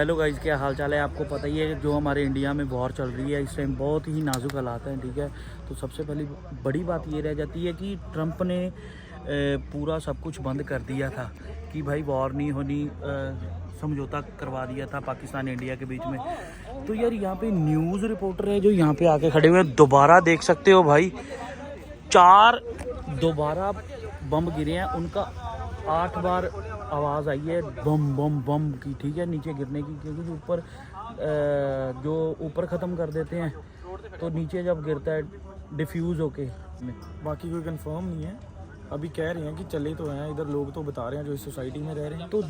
Hello guys, क्या हाल चाल है। आपको पता ही है जो हमारे इंडिया में वॉर चल रही है इस टाइम, बहुत ही नाजुक हालात हैं। ठीक है, तो सबसे पहली बड़ी बात ये रह जाती है कि ट्रंप ने पूरा सब कुछ बंद कर दिया था कि भाई वॉर नहीं होनी, समझौता करवा दिया था पाकिस्तान इंडिया के बीच में। तो यार यहाँ पे न्यूज़ रिपोर्टर है जो यहाँ पे आके खड़े हुए हैं, दोबारा देख सकते हो भाई, 4 दोबारा बम गिरे हैं। उनका 8 बार आवाज़ आई है बम बम बम की। ठीक है, नीचे गिरने की, क्योंकि जो ऊपर जो ऊपर ख़त्म कर देते हैं तो नीचे जब गिरता है डिफ्यूज़ होके। बाकी कोई कंफर्म नहीं है, अभी कह रहे हैं कि चले तो हैं, इधर लोग तो बता रहे हैं जो इस सोसाइटी में रह रहे हैं। तो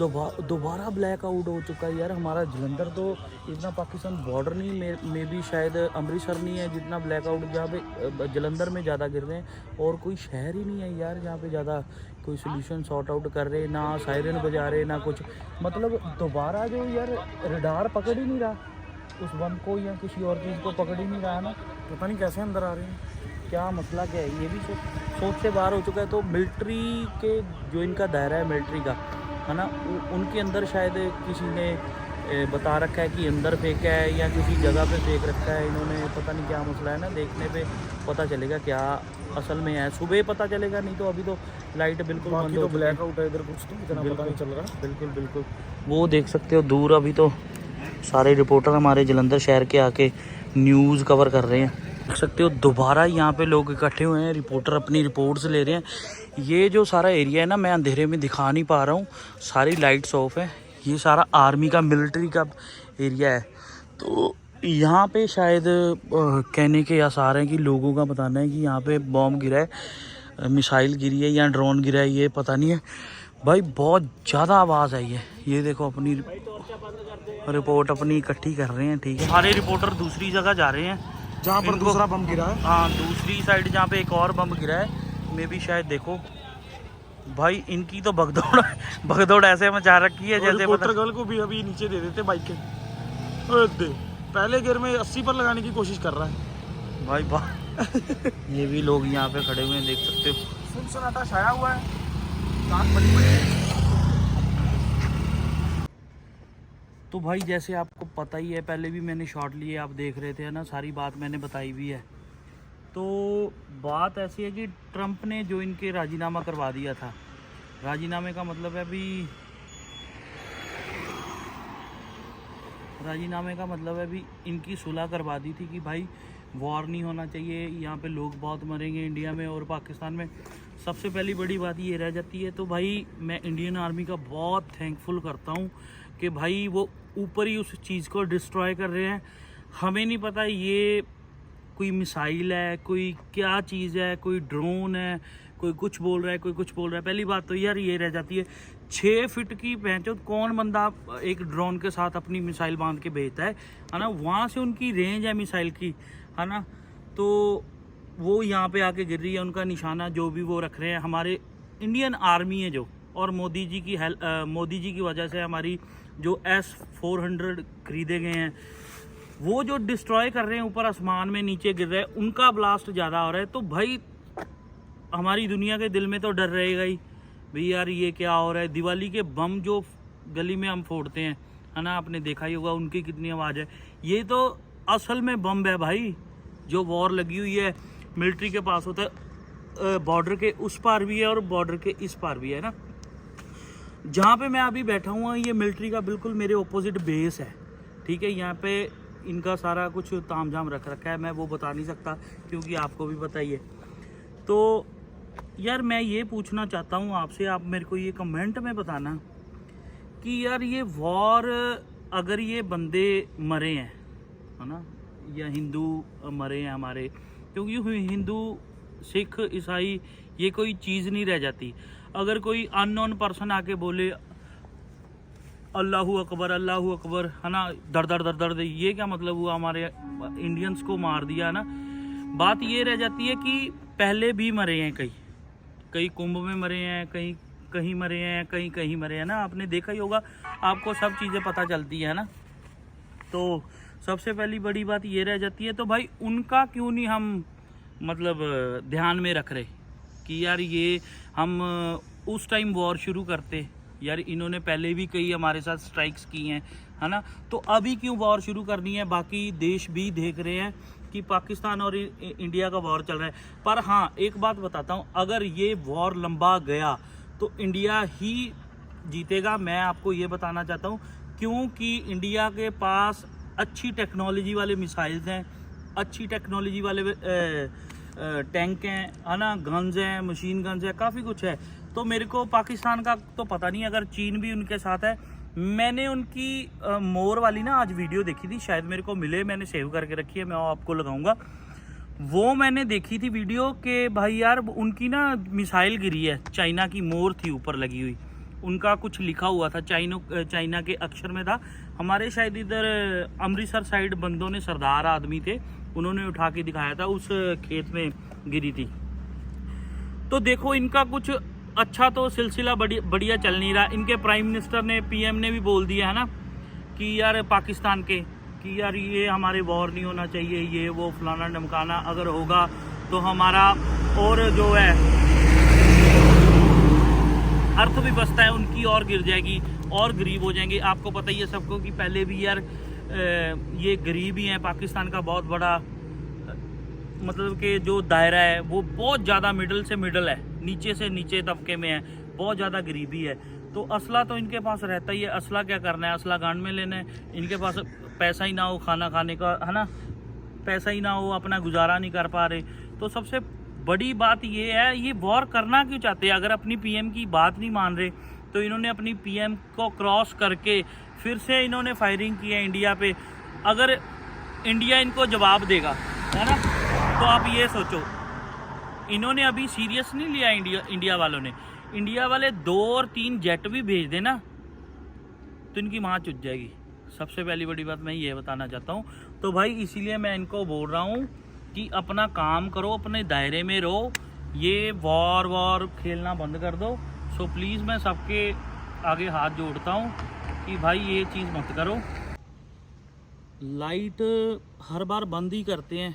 दोबारा ब्लैक आउट हो चुका है यार हमारा जलंधर। तो इतना पाकिस्तान बॉर्डर नहीं, मे भी शायद अमृतसर नहीं है जितना ब्लैक आउट जहाँ पे जलंधर में ज़्यादा गिर रहे हैं। और कोई शहर ही नहीं है यार जहाँ पे ज़्यादा कोई सोल्यूशन सॉर्ट आउट कर रहे, ना सायरन बजा रहे, ना कुछ। मतलब दोबारा जो यार रडार पकड़ ही नहीं रहा उस बम को या किसी और चीज़ को पकड़ ही नहीं रहा है ना। पता नहीं कैसे अंदर आ रहे हैं, क्या मसला क्या है, ये भी सोच से बाहर हो चुका है। तो मिलिट्री के जो इनका दायरा है मिलिट्री का, है ना, उनके अंदर शायद किसी ने बता रखा है कि अंदर फेंका है या किसी जगह पे फेंक रखा है इन्होंने। पता नहीं क्या मसला है ना, देखने पे पता चलेगा क्या असल में है। सुबह पता चलेगा, नहीं तो अभी तो लाइट बिल्कुल बंद हो, ब्लैक आउट है इधर, कुछ तो इतना पता नहीं चल रहा। बिल्कुल बिल्कुल। वो देख सकते हो दूर, अभी तो सारे रिपोर्टर हमारे जलंधर शहर के आके न्यूज़ कवर कर रहे हैं। देख सकते हो दोबारा यहाँ पे लोग इकट्ठे हुए हैं, रिपोर्टर अपनी रिपोर्ट्स ले रहे हैं। ये जो सारा एरिया है ना, मैं अंधेरे में दिखा नहीं पा रहा हूँ, सारी लाइट्स ऑफ है। ये सारा आर्मी का, मिलिट्री का एरिया है। तो यहाँ पे शायद कहने के आसार हैं कि लोगों का बताना है कि यहाँ पे बॉम्ब गिरा है, मिसाइल गिरी है या ड्रोन गिरा है, ये पता नहीं है भाई। बहुत ज़्यादा आवाज़ आई है। ये देखो अपनी रिपोर्ट अपनी इकट्ठी कर रहे हैं। ठीक है, सारे रिपोर्टर दूसरी जगह जा रहे हैं जहाँ पर दूसरा बम गिरा है। हाँ, दूसरी साइड जहाँ पे एक और बम गिरा है, मे भी शायद। देखो भाई, इनकी तो भगदौड़ ऐसे मचा रखी है जैसे रिपोर्टर गर्ल को भी अभी नीचे दे देते बाइक के। पहले गियर में 80 पर लगाने की कोशिश कर रहा है भाई ये भी लोग यहाँ पे खड़े हुए हैं, देख सकते हो। सन्नाटा छाया हुआ है, कान बड़ी बड़ी है। तो भाई जैसे आपको पता ही है, पहले भी मैंने शॉट लिए, आप देख रहे थे ना, सारी बात मैंने बताई भी है। तो बात ऐसी है कि ट्रंप ने जो इनके राजीनामा करवा दिया था, राजीनामे का मतलब है भी, राजीनामे का मतलब है भी इनकी सुलह करवा दी थी कि भाई वॉर नहीं होना चाहिए, यहाँ पे लोग बहुत मरेंगे इंडिया में और पाकिस्तान में। सबसे पहली बड़ी बात ये रह जाती है। तो भाई मैं इंडियन आर्मी का बहुत थैंकफुल करता हूँ कि भाई वो ऊपर ही उस चीज़ को डिस्ट्रॉय कर रहे हैं। हमें नहीं पता ये कोई मिसाइल है, कोई क्या चीज़ है, कोई ड्रोन है, कोई कुछ बोल रहा है, कोई कुछ बोल रहा है। पहली बात तो यार ये रह जाती है, 6 फीट की पहचान कौन बंदा एक ड्रोन के साथ अपनी मिसाइल बांध के भेजता है ना। वहाँ से उनकी रेंज है मिसाइल की, है ना। तो वो यहाँ पे आके गिर रही है, उनका निशाना जो भी वो रख रहे हैं। हमारे इंडियन आर्मी है जो, और मोदी जी की वजह से हमारी जो S-400 खरीदे गए हैं, वो जो डिस्ट्रॉय कर रहे हैं ऊपर आसमान में, नीचे गिर रहे हैं, उनका ब्लास्ट ज़्यादा हो रहा है। तो भाई हमारी दुनिया के दिल में तो डर रहेगा ही भाई, यार ये क्या हो रहा है। दिवाली के बम जो गली में हम फोड़ते हैं, है ना, आपने देखा ही होगा उनकी कितनी आवाज़ है। ये तो असल में बम है भाई, जो वॉर लगी हुई है मिलिट्री के पास होता है, बॉर्डर के उस पार भी है और बॉर्डर के इस पार भी है ना। जहाँ पे मैं अभी बैठा हुआ, ये मिलिट्री का बिल्कुल मेरे ऑपोजिट बेस है। ठीक है, यहाँ पे इनका सारा कुछ तामझाम रख रखा है, मैं वो बता नहीं सकता क्योंकि आपको भी पता ही है। तो यार मैं ये पूछना चाहता हूँ आपसे, आप मेरे को ये कमेंट में बताना कि यार ये वॉर, अगर ये बंदे मरे हैं, है ना, या हिंदू मरे हैं हमारे, क्योंकि हिंदू सिख ईसाई ये कोई चीज़ नहीं रह जाती। अगर कोई अननोन पर्सन आके बोले अल्लाहू अकबर, अल्लाहू अकबर, है ना, दर दर दर दर, ये क्या मतलब हुआ, हमारे इंडियंस को मार दिया, है ना। बात ये रह जाती है कि पहले भी मरे हैं, कई कुंभ में मरे हैं, कहीं मरे हैं, कहीं मरे हैं ना। आपने देखा ही होगा, आपको सब चीज़ें पता चलती है ना। तो सबसे पहली बड़ी बात ये रह जाती है, तो भाई उनका क्यों नहीं हम मतलब ध्यान में रख रहे कि यार ये हम उस टाइम वॉर शुरू करते, यार इन्होंने पहले भी कई हमारे साथ स्ट्राइक्स की हैं, है ना, तो अभी क्यों वॉर शुरू करनी है। बाकी देश भी देख रहे हैं कि पाकिस्तान और इंडिया का वॉर चल रहा है। पर हाँ, एक बात बताता हूँ, अगर ये वॉर लंबा गया तो इंडिया ही जीतेगा। मैं आपको ये बताना चाहता हूँ, क्योंकि इंडिया के पास अच्छी टेक्नोलॉजी वाले मिसाइल्स हैं, अच्छी टेक्नोलॉजी वाले टैंक हैं, है ना, गन्स हैं, मशीन गन्स हैं, काफ़ी कुछ है। तो मेरे को पाकिस्तान का तो पता नहीं, अगर चीन भी उनके साथ है। मैंने उनकी मोर वाली ना आज वीडियो देखी थी, शायद मेरे को मिले, मैंने सेव करके रखी है, मैं आपको लगाऊंगा। वो मैंने देखी थी वीडियो के भाई यार, उनकी ना मिसाइल गिरी है, चाइना की मोर थी ऊपर लगी हुई, उनका कुछ लिखा हुआ था चाइना के अक्षर में था। हमारे शायद इधर अमृतसर साइड बंदों ने, सरदार आदमी थे, उन्होंने उठा के दिखाया था, उस खेत में गिरी थी। तो देखो इनका कुछ अच्छा तो सिलसिला बढ़िया चल नहीं रहा। इनके प्राइम मिनिस्टर ने, पीएम ने भी बोल दिया है ना कि यार पाकिस्तान के कि यार ये हमारे वॉर नहीं होना चाहिए, ये वो फलाना ढमकाना, अगर होगा तो हमारा और जो है अर्थव्यवस्था है उनकी और गिर जाएगी और गरीब हो जाएंगे। आपको पता ही है सबको कि पहले भी यार ये गरीब ही हैं। पाकिस्तान का बहुत बड़ा मतलब कि जो दायरा है वो बहुत ज़्यादा मिडल से मिडल है, नीचे से नीचे तबके में है, बहुत ज़्यादा गरीबी है। तो असला तो इनके पास रहता ही है, असला क्या करना है, असला गांड में लेना है। इनके पास पैसा ही ना हो खाना खाने का, है ना, पैसा ही ना हो, अपना गुजारा नहीं कर पा रहे। तो सबसे बड़ी बात ये है, ये वॉर करना क्यों चाहते हैं। अगर अपनी पीएम की बात नहीं मान रहे तो इन्होंने अपनी पीएम को क्रॉस करके फिर से इन्होंने फायरिंग की है इंडिया पे। अगर इंडिया इनको जवाब देगा, है ना, तो आप ये सोचो, इन्होंने अभी सीरियस नहीं लिया इंडिया वालों ने। इंडिया वाले 2 और 3 जेट भी भेज देना तो इनकी माँ चुट जाएगी। सबसे पहली बड़ी बात मैं ये बताना चाहता हूँ। तो भाई इसीलिए मैं इनको बोल रहा हूँ कि अपना काम करो, अपने दायरे में रहो, ये वॉर खेलना बंद कर दो। सो प्लीज़ मैं सबके आगे हाथ जोड़ता हूँ कि भाई ये चीज़ मत करो। लाइट हर बार बंद ही करते हैं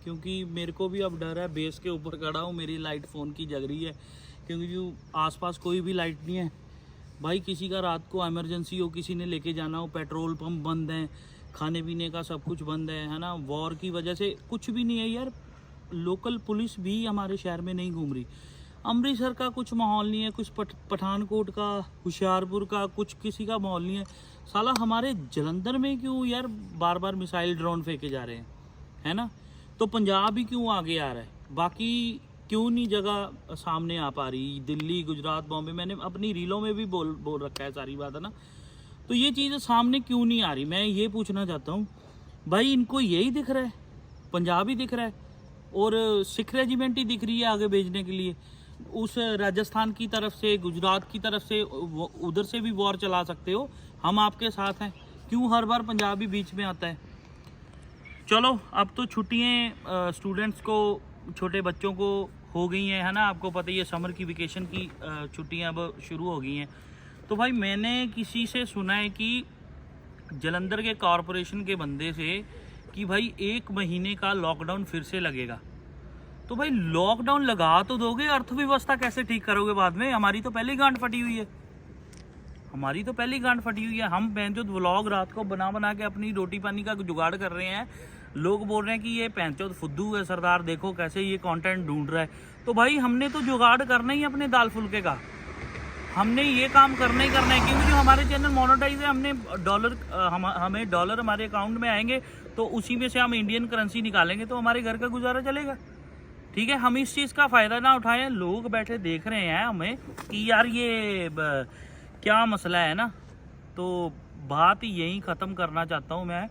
क्योंकि मेरे को भी अब डर है, बेस के ऊपर खड़ा हूँ, मेरी लाइट फ़ोन की जग रही है क्योंकि जो आसपास कोई भी लाइट नहीं है। भाई किसी का रात को इमरजेंसी हो, किसी ने लेके जाना हो, पेट्रोल पंप बंद हैं, खाने पीने का सब कुछ बंद है ना। वॉर की वजह से कुछ भी नहीं है यार। लोकल पुलिस भी हमारे शहर में नहीं घूम रही। अमृतसर का कुछ माहौल नहीं है, कुछ पठानकोट का, होशियारपुर का, कुछ किसी का माहौल नहीं है। साला हमारे जलंधर में क्यों यार बार बार मिसाइल ड्रोन फेंके जा रहे हैं, है ना। तो पंजाब ही क्यों आगे आ रहा है, बाकी क्यों नहीं जगह सामने आ पा रही। दिल्ली, गुजरात, बॉम्बे, मैंने अपनी रीलों में भी बोल रखा है सारी बात, है ना। तो ये चीज़ सामने क्यों नहीं आ रही, मैं ये पूछना चाहता हूँ। भाई इनको यही दिख रहा है, पंजाब ही दिख रहा है और सिख रेजिमेंट ही दिख रही है आगे भेजने के लिए। उस राजस्थान की तरफ से, गुजरात की तरफ से, उधर से भी वॉर चला सकते हो, हम आपके साथ हैं। क्यों हर बार पंजाब ही बीच में आता है। चलो अब तो छुट्टियाँ स्टूडेंट्स को, छोटे बच्चों को हो गई हैं, है ना। आपको पता ही है समर की वेकेशन की छुट्टियाँ अब शुरू हो गई हैं। तो भाई मैंने किसी से सुना है कि जलंधर के कॉरपोरेशन के बंदे से कि भाई 1 महीने का लॉकडाउन फिर से लगेगा। तो भाई लॉकडाउन लगा तो दोगे, अर्थव्यवस्था कैसे ठीक करोगे बाद में। हमारी तो पहले ही गांठ फटी हुई है, हमारी तो पहले ही गांठ फटी हुई है। हम जो व्लॉग रात को बना के अपनी रोटी पानी का जुगाड़ कर रहे हैं। लोग बोल रहे हैं कि ये पैंचोद फुद्दू है सरदार, देखो कैसे ये कंटेंट ढूंढ रहा है। तो भाई हमने तो जुगाड़ करना ही अपने दाल फुल्के का, हमने ये काम करना ही करना है। क्योंकि जो हमारे चैनल मोनेटाइज है, हमने डॉलर हमें डॉलर हमारे अकाउंट में आएंगे तो उसी में से हम इंडियन करेंसी निकालेंगे तो हमारे घर का गुजारा चलेगा। ठीक है, हम इस चीज़ का फ़ायदा ना उठाएं। लोग बैठे देख रहे हैं हमें कि यार ये क्या मसला है ना। तो बात यही ख़त्म करना चाहता हूँ मैं।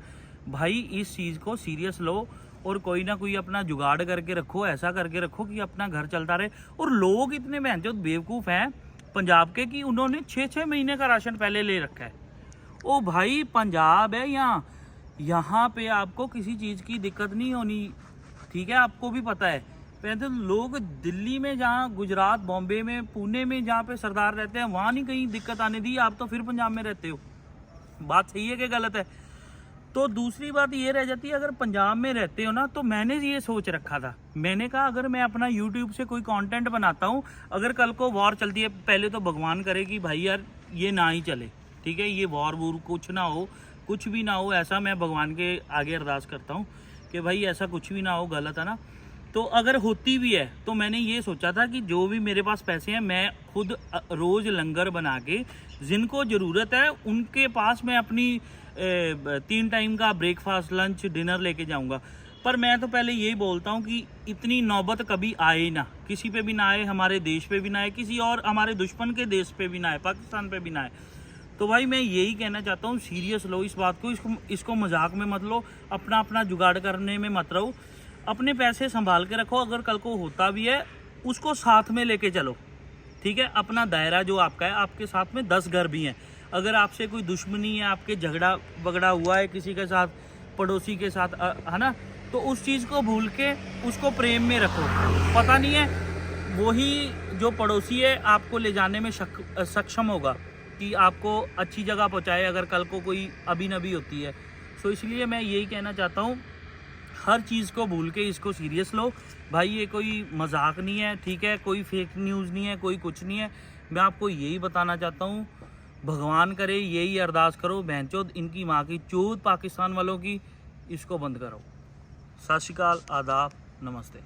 भाई इस चीज़ को सीरियस लो और कोई ना कोई अपना जुगाड़ करके रखो, ऐसा करके रखो कि अपना घर चलता रहे। और लोग इतने बेंचोद बेवकूफ़ हैं पंजाब के कि उन्होंने 6-6 महीने का राशन पहले ले रखा है। ओ भाई पंजाब है, यहाँ पे आपको किसी चीज़ की दिक्कत नहीं होनी। ठीक है, आपको भी पता है। पहले लोग दिल्ली में, जहाँ गुजरात, बॉम्बे में, पुणे में, जहाँ पे सरदार रहते हैं, वहाँ नहीं कहीं दिक्कत आने दी। आप तो फिर पंजाब में रहते हो। बात सही है कि गलत है। तो दूसरी बात ये रह जाती है, अगर पंजाब में रहते हो ना, तो मैंने ये सोच रखा था, मैंने कहा अगर मैं अपना यूट्यूब से कोई कंटेंट बनाता हूँ, अगर कल को वॉर चलती है, पहले तो भगवान करे कि भाई यार ये ना ही चले, ठीक है। ये वॉर वूर कुछ ना हो, कुछ भी ना हो ऐसा, मैं भगवान के आगे अरदास करता हूँ कि भाई ऐसा कुछ भी ना हो, गलत है ना। तो अगर होती भी है तो मैंने ये सोचा था कि जो भी मेरे पास पैसे हैं मैं खुद रोज़ लंगर बना के जिनको ज़रूरत है उनके पास मैं अपनी 3 टाइम का ब्रेकफास्ट, लंच, डिनर लेके जाऊंगा। पर मैं तो पहले यही बोलता हूँ कि इतनी नौबत कभी आए ही ना, किसी पे भी ना आए, हमारे देश पे भी ना आए, किसी और हमारे दुश्मन के देश पे भी ना आए, पाकिस्तान पे भी ना आए। तो भाई मैं यही कहना चाहता हूँ, सीरियस लो इस बात को, इसको मजाक में मत लो, अपना अपना जुगाड़ करने में मत रहो, अपने पैसे संभाल के रखो। अगर कल को होता भी है उसको साथ में लेके चलो, ठीक है। अपना दायरा जो आपका है, आपके साथ में 10 घर भी हैं, अगर आपसे कोई दुश्मनी है, आपके झगड़ा वगड़ा हुआ है किसी के साथ, पड़ोसी के साथ, है ना, तो उस चीज़ को भूल के उसको प्रेम में रखो। पता नहीं है वही जो पड़ोसी है आपको ले जाने में सक्षम होगा कि आपको अच्छी जगह पहुंचाए अगर कल को कोई अभी नबी होती है। सो इसलिए मैं यही कहना चाहता हूँ, हर चीज़ को भूल के इसको सीरियस लो भाई, ये कोई मजाक नहीं है, ठीक है, कोई फेक न्यूज़ नहीं है, कोई कुछ नहीं है। मैं आपको यही बताना चाहता हूँ, भगवान करे, यही अरदास करो, बहनचोद इनकी माँ की चोद पाकिस्तान वालों की, इसको बंद करो। सत श्री अकाल, आदाब, नमस्ते।